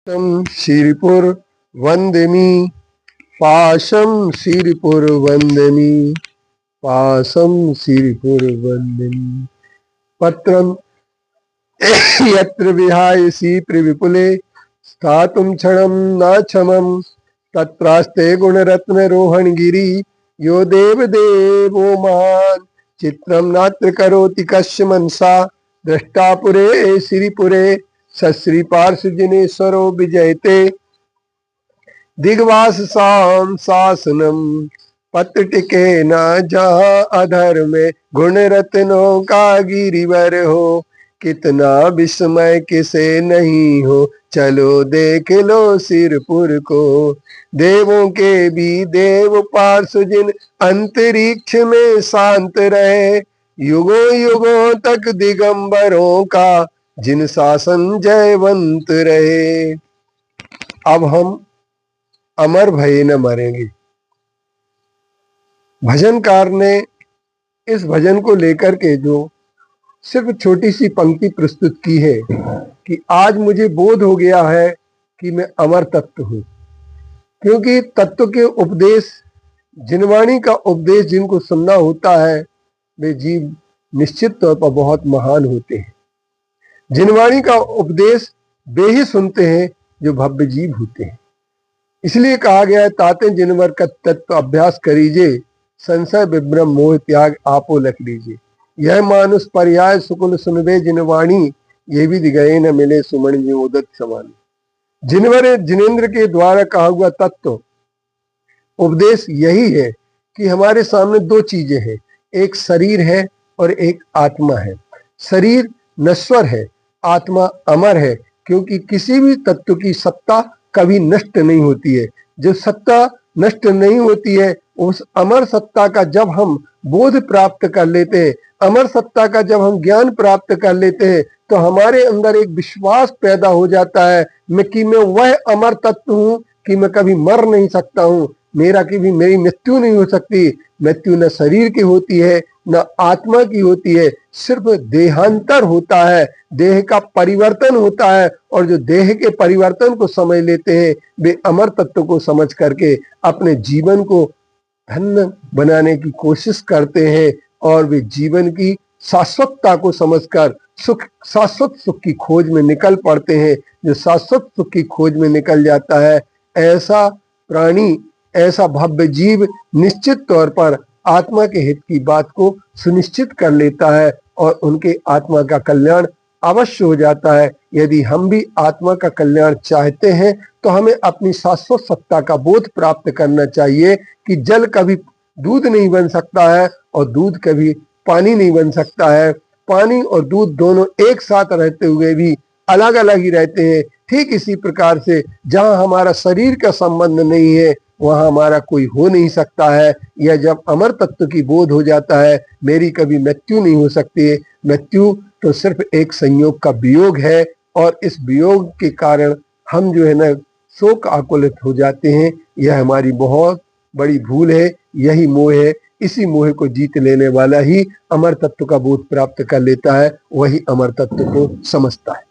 श्रीपुर वंदमी पाशम श्रीपुर वंदनी पाशम श्रीपुर वंदनी पत्रम यत्र विहायसी त्रिविपुले स्थातुं क्षणं न क्षमं तत्रास्ते गुणरत्न रोहणगिरी यो देव देवो महान् चित्रं नात्र करोति कस्य मनसा दृष्टापुरे श्रीपुरे सश्री पार्श्वजनेश्वरो विजयते दिग्वास शाम शासनम पत्र टिके न जहाँ अधर में गुण रत्नों का गिरिवर हो कितना विस्मय किसे नहीं हो चलो देख लो सिरपुर को देवों के भी देव पार्श्व जिन अंतरिक्ष में शांत रहे युगों युगों तक दिगंबरों का जिन शासन जयवंत रहे। अब हम अमर भये न मरेंगे। भजनकार ने इस भजन को लेकर के जो सिर्फ छोटी सी पंक्ति प्रस्तुत की है कि आज मुझे बोध हो गया है कि मैं अमर तत्व हूं, क्योंकि तत्व के उपदेश जिनवाणी का उपदेश जिनको सुनना होता है वे जीव निश्चित तौर पर बहुत महान होते हैं। जिनवाणी का उपदेश वे ही सुनते हैं जो भव्य जीव होते हैं। इसलिए कहा गया है ताते जिनवर का तत्व अभ्यास करीजे संशय विभ्रम मोह त्याग आपो लख लीजिए। यह मानुष पर्याय सुकुल सुनबे जिनवाणी ये भी दिगए न मिले सुमन जी उदत समान। जिनवर जिनेन्द्र के द्वारा कहा हुआ तत्व उपदेश यही है कि हमारे सामने दो चीजें हैं, एक शरीर है और एक आत्मा है। शरीर नश्वर है, आत्मा अमर है, क्योंकि किसी भी तत्व की सत्ता कभी नष्ट नहीं होती है। जो सत्ता नष्ट नहीं होती है उस अमर सत्ता का जब हम बोध प्राप्त कर लेते हैं, अमर सत्ता का जब हम ज्ञान प्राप्त कर लेते हैं तो हमारे अंदर एक विश्वास पैदा हो जाता है कि मैं वह अमर तत्व हूं कि मैं कभी मर नहीं सकता हूं, मेरी मृत्यु नहीं हो सकती। मृत्यु न शरीर की होती है न आत्मा की होती है, सिर्फ देहांतर होता है, देह का परिवर्तन होता है। और जो देह के परिवर्तन को समझ लेते हैं वे अमर तत्व को समझ करके अपने जीवन को धन्य बनाने की कोशिश करते हैं और वे जीवन की शाश्वतता को समझकर शाश्वत सुख की खोज में निकल पड़ते हैं। जो शाश्वत सुख की खोज में निकल जाता है ऐसा प्राणी, ऐसा भव्य जीव निश्चित तौर पर आत्मा के हित की बात को सुनिश्चित कर लेता है और उनके आत्मा का कल्याण अवश्य हो जाता है। यदि हम भी आत्मा का कल्याण चाहते हैं तो हमें अपनी शाश्वत सत्ता का बोध प्राप्त करना चाहिए कि जल कभी दूध नहीं बन सकता है और दूध कभी पानी नहीं बन सकता है। पानी और दूध दोनों एक साथ रहते हुए भी अलग अलग ही रहते हैं। ठीक इसी प्रकार से जहां हमारा शरीर का संबंध नहीं है वहां हमारा कोई हो नहीं सकता है। यह जब अमर तत्व की बोध हो जाता है मेरी कभी मृत्यु नहीं हो सकती है। मृत्यु तो सिर्फ एक संयोग का वियोग है और इस वियोग के कारण हम जो है ना शोक आकुलित हो जाते हैं। यह हमारी बहुत बड़ी भूल है, यही मोह है। इसी मोह को जीत लेने वाला ही अमर तत्व का बोध प्राप्त कर लेता है, वही अमर तत्व को समझता है।